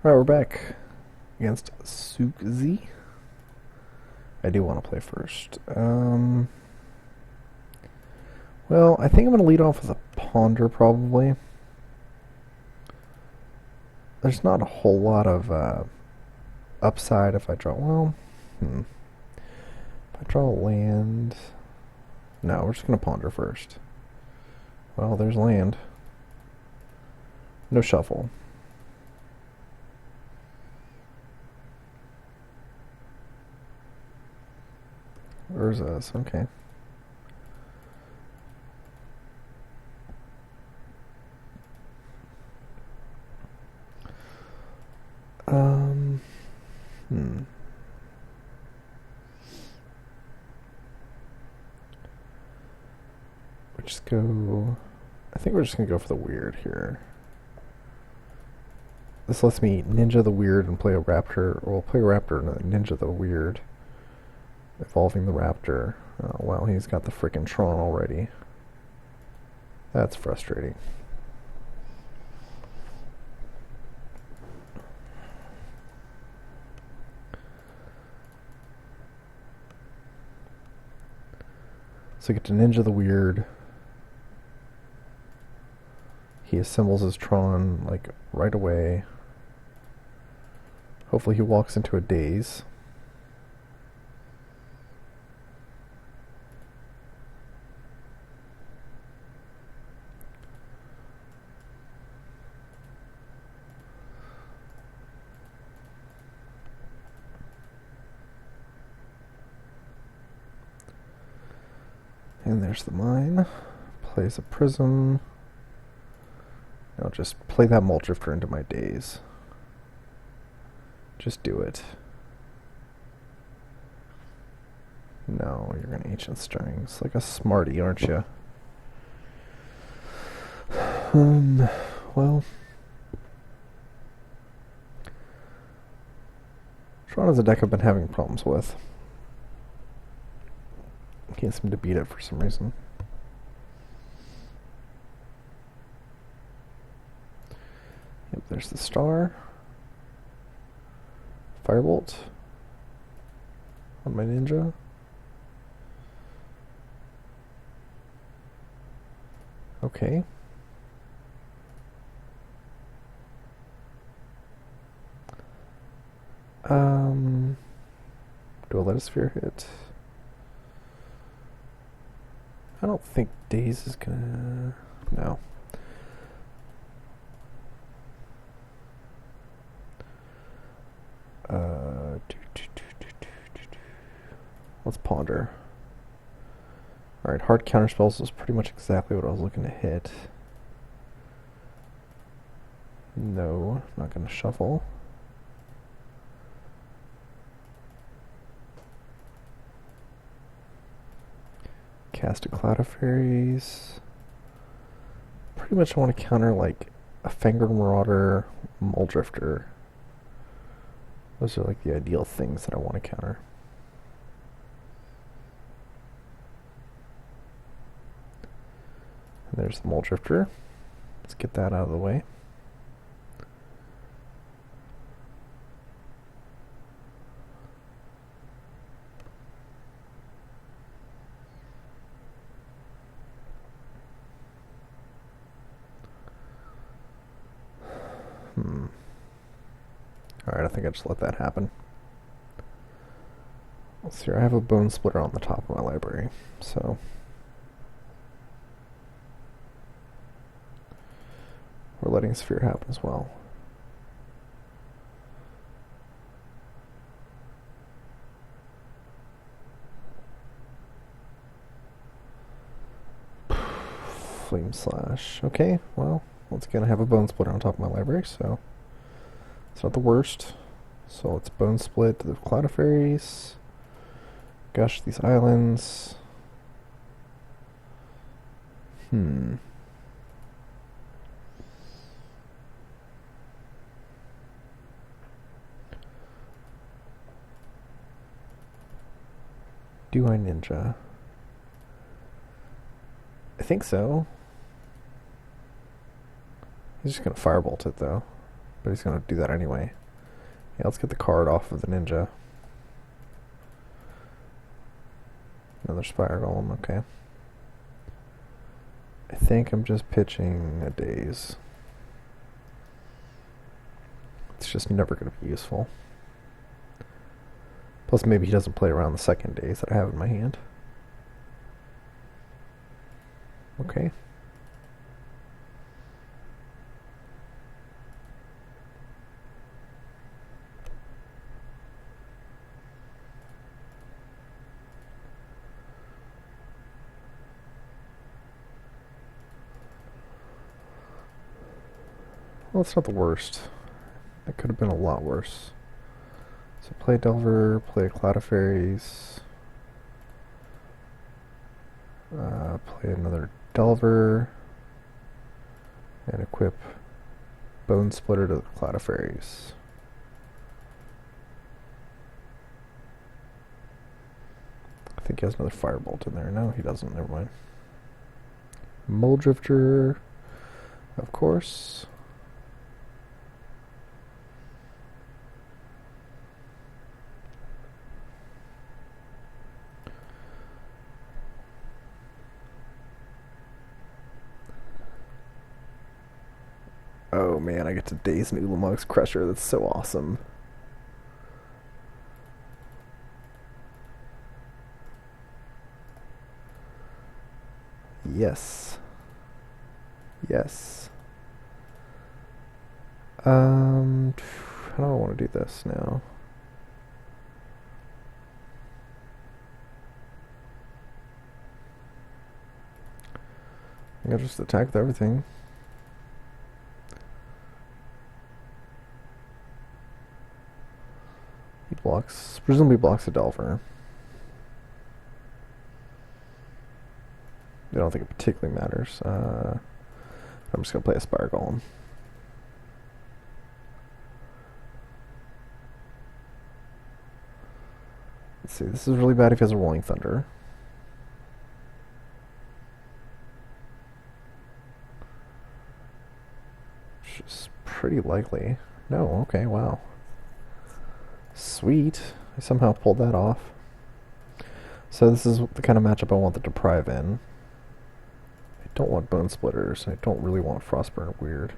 Alright, we're back against Sukzi. I do want to play first. Well, I think I'm going to lead off with a Ponder, probably. There's not a whole lot of upside if I draw... Well, If I draw a land... No, we're just going to Ponder first. Well, there's land. No shuffle. Urza's, okay. We'll just go... I think we're just going to go for the weird here. This lets me ninja the weird and play a raptor, or we'll play a raptor and ninja the weird. Evolving the raptor. Oh, well, he's got the frickin' Tron already. That's frustrating. So I get to ninja the weird. He assembles his Tron, like, right away. Hopefully he walks into a daze. And there's the mine. Plays a prism. I'll just play that Mole Drifter into my daze. Just do it. No, you're gonna Ancient Strings. Like a smarty, aren't you? Well... Tron is a deck I've been having problems with. Can't seem to beat it for some reason. Yep, there's the star. Firebolt on my ninja. Okay. Do a Letosphere hit? I don't think Daze is gonna... No. Let's Ponder. Alright, hard counterspells was pretty much exactly what I was looking to hit. No, not gonna shuffle. Cast a Cloud of Fairies. Pretty much want to counter like a Fingered Marauder, Mole Drifter. Those are like the ideal things that I want to counter. And there's the Mole Drifter. Let's get that out of the way. Alright, I think I just let that happen. Let's see here, I have a Bone Splitter on the top of my library, so... We're letting Sphere happen as well. Flame Slash. Okay, well, once again I have a Bone Splitter on top of my library, so... It's not the worst. So let's Bone Split the Cloud of Fairies. Gush these islands. Do I ninja? I think so. He's just gonna firebolt it though. but he's going to do that anyway. Yeah, let's get the card off of the ninja. Another Spire Golem, okay. I think I'm just pitching a Daze. It's just never going to be useful. Plus maybe he doesn't play around the second Daze that I have in my hand. Okay. Well, it's not the worst. It could have been a lot worse. So play Delver, play a Cloud of Fairies, play another Delver, and equip Bone Splitter to the Cloud of Fairies. I think he has another Firebolt in there. No, he doesn't. Never mind. Muldrifter, of course. Oh man, I get to Daze an Ulamog's Crusher. That's so awesome. Yes. Yes. How do I want to do this now? I think I'll just attack with everything. He blocks, presumably blocks a Delver. I don't think it particularly matters. I'm just going to play a Spire Golem. Let's see, this is really bad if he has a Rolling Thunder. Which is pretty likely. No, okay, wow. Sweet. I somehow pulled that off. So this is the kind of matchup I want the Deprive in. I don't want Bone Splitters. I don't really want Frostburn Weird.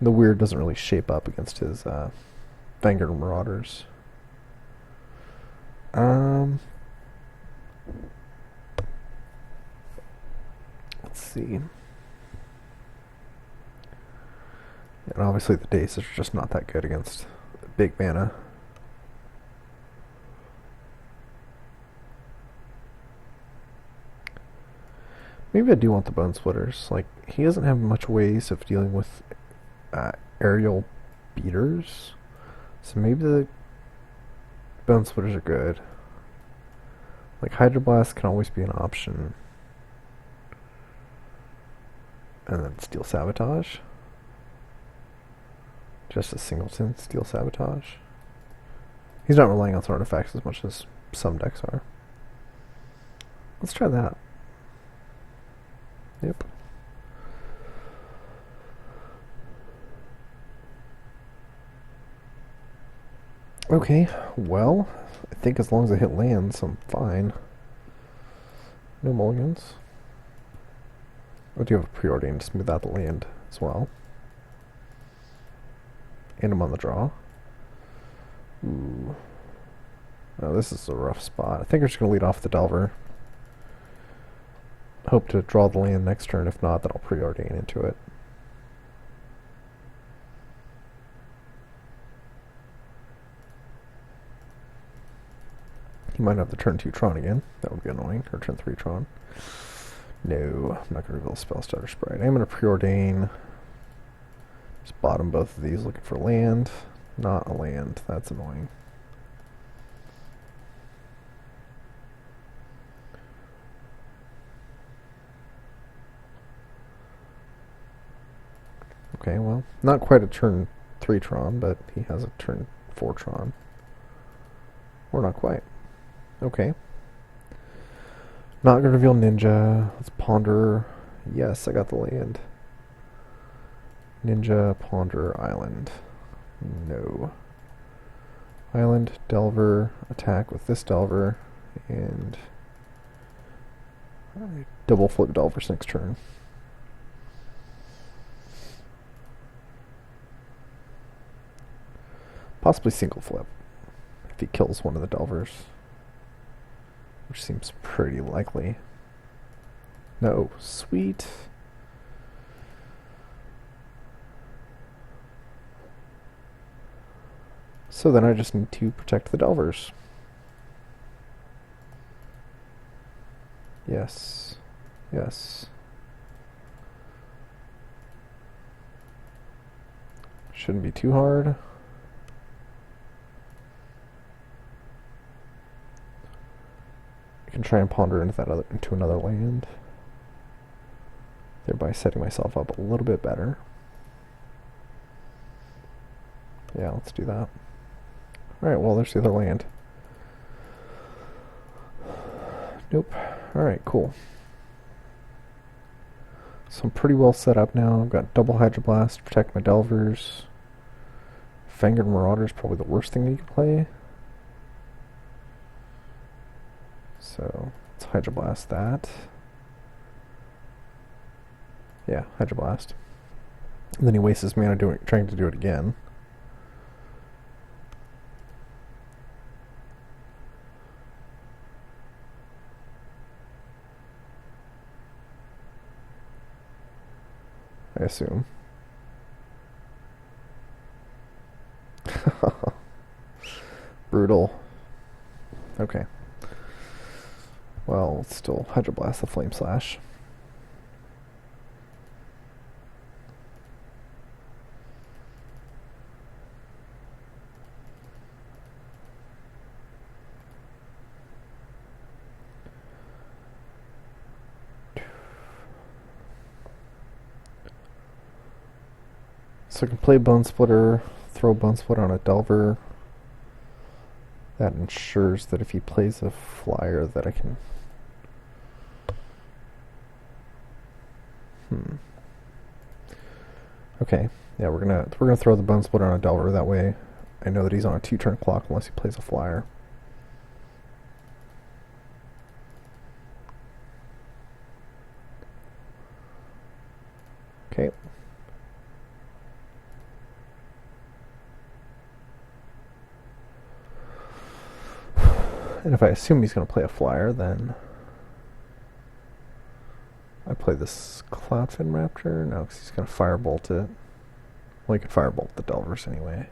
The Weird doesn't really shape up against his Vanguard Marauders. Let's see. And obviously the Daces are just not that good against big mana. Maybe I do want the Bone Splitters. Like, he doesn't have much ways of dealing with aerial beaters. So maybe the Bone Splitters are good. Like, Hydroblast can always be an option. And then Steel Sabotage. Just a singleton Steel Sabotage. He's not relying on artifacts as much as some decks are. Let's try that. Yep. Okay, well, I think as long as I hit lands, I'm fine. No mulligans. I do have a Preordain to smooth out the land as well. And I'm on the draw. Ooh. Oh, this is a rough spot. I think I'm just going to lead off the Delver. Hope to draw the land next turn. If not, then I'll Preordain into it. He might have the turn 2 Tron again. That would be annoying. Or turn 3 Tron. No, I'm not going to reveal Spell Stutter Sprite. I'm going to Preordain. Just bottom both of these looking for land. Not a land. That's annoying. Okay, well, not quite a turn 3 Tron, but he has a turn 4 Tron. Or not quite. Okay. Not going to reveal Ninja. Let's ponder. Yes, I got the land. Ninja, Ponder, Island. No. Island, Delver, attack with this Delver, and double flip Delvers next turn. Possibly single flip, if he kills one of the Delvers, which seems pretty likely. No, sweet. So then I just need to protect the Delvers. Yes. Yes. Shouldn't be too hard. I can try and ponder into another land, thereby setting myself up a little bit better. Yeah, let's do that. Alright, well, there's the other land. Nope. Alright, cool. So I'm pretty well set up now. I've got double Hydroblast to protect my Delvers. Fangered Marauder is probably the worst thing that you can play. So let's Hydroblast that. Yeah, Hydroblast. And then he wastes his mana trying to do it again. I assume. Brutal. Okay. Well, let's still Hydroblast the Flame Slash. So I can play Bone Splitter, throw Bone Splitter on a Delver. That ensures that if he plays a flyer that I can... Okay, yeah, we're gonna throw the Bone Splitter on a Delver. That way I know that he's on a 2-turn clock unless he plays a flyer. Okay. And if I assume he's going to play a flyer, then I play this Cloudfin Raptor. No, because he's going to Firebolt it. Well, he can Firebolt the Delvers anyway.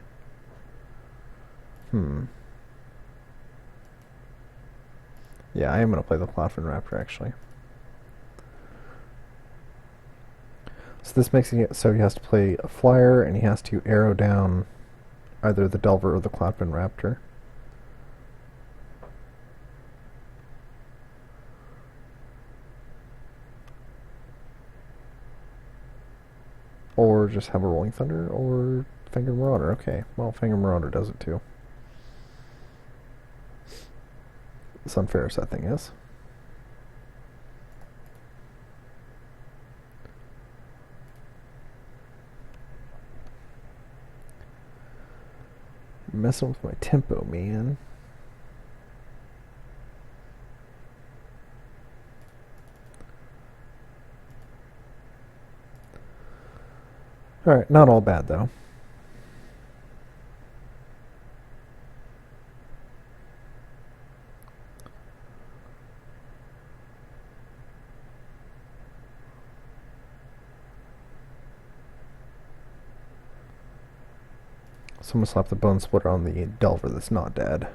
Yeah, I am going to play the Cloudfin Raptor, actually. So this makes it so he has to play a flyer, and he has to arrow down either the Delver or the Cloudfin Raptor. Or just have a Rolling Thunder, or Fangered Marauder. Okay, well, Fangered Marauder does it too. It's unfair as that thing is. Messing with my tempo, man. Alright, not all bad though. So I'm going to slap the Bone Splitter on the Delver that's not dead.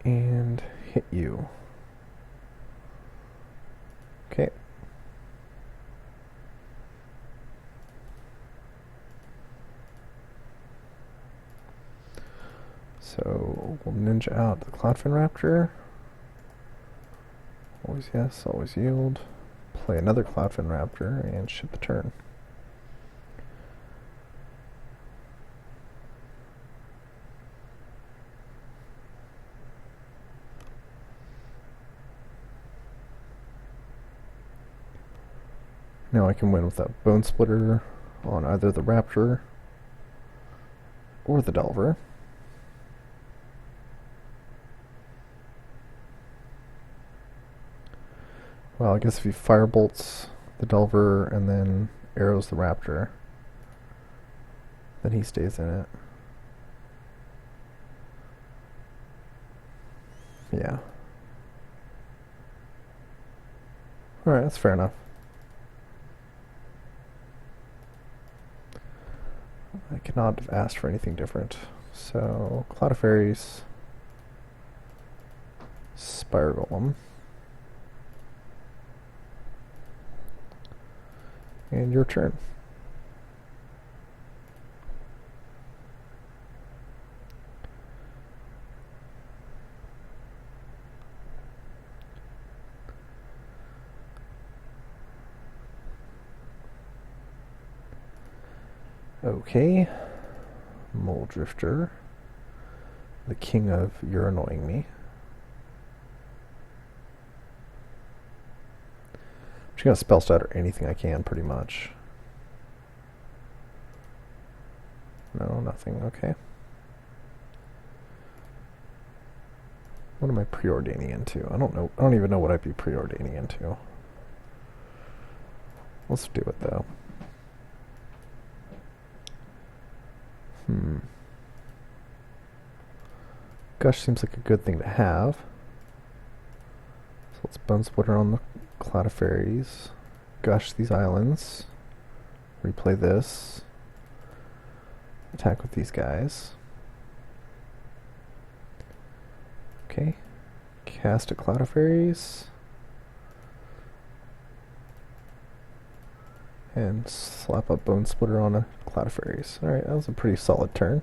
And hit you. Okay. So we'll ninja out the Cloudfin Raptor. Always yes, always yield. Play another Cloudfin Raptor and ship the turn. Now I can win with that Bone Splitter on either the Raptor or the Delver. Well, I guess if he Firebolts the Delver and then arrows the Raptor, then he stays in it. Yeah. Alright, that's fair enough. I could not have asked for anything different. So, Cloud of Fairies, Spire Golem, and your turn. Okay, Mole Drifter, the king of You're Annoying Me. I'm just going to spell stutter anything I can, pretty much. No, nothing, okay. What am I preordaining into? I don't know. I don't even know what I'd be preordaining into. Let's do it, though. Gush seems like a good thing to have. So let's Bone Splitter on the Cloud of Fairies. Gush these islands. Replay this. Attack with these guys. Okay. Cast a Cloud of Fairies. And slap up Bone Splitter on a Cloud of Fairies. Alright, that was a pretty solid turn.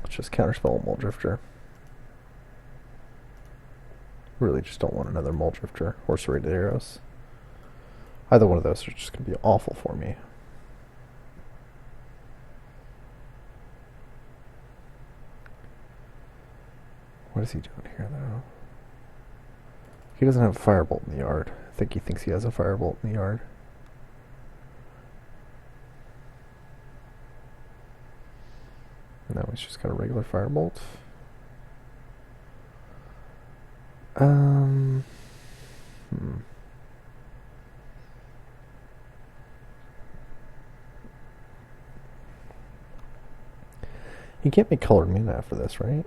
Let's just counterspell Mole Drifter. Really just don't want another Mole Drifter or Serrated Arrows. Either one of those are just going to be awful for me. What is he doing here, though? He doesn't have a Firebolt in the yard. I think he thinks he has a Firebolt in the yard. No, he's just got a regular Firebolt. He can't make Colored Mana after this, right?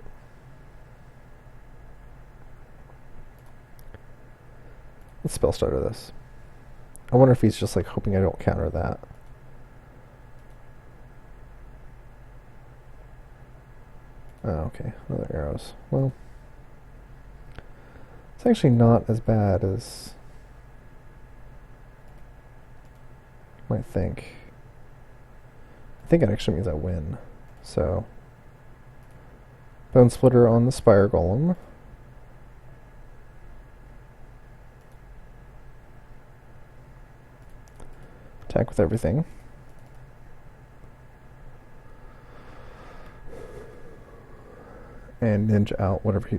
Let's spell starter this. I wonder if he's just like hoping I don't counter that. Oh, okay. Another arrows. Well, it's actually not as bad as you might think. I think it actually means I win. So, Bone Splitter on the Spire Golem. Attack with everything. And ninja out whatever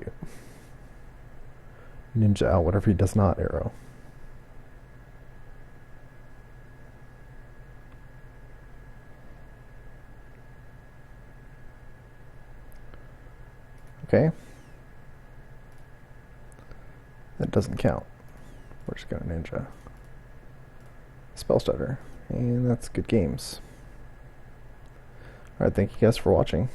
he does not arrow. Okay. That doesn't count. We're just gonna ninja. Spell stutter. And that's good games. Alright, thank you guys for watching.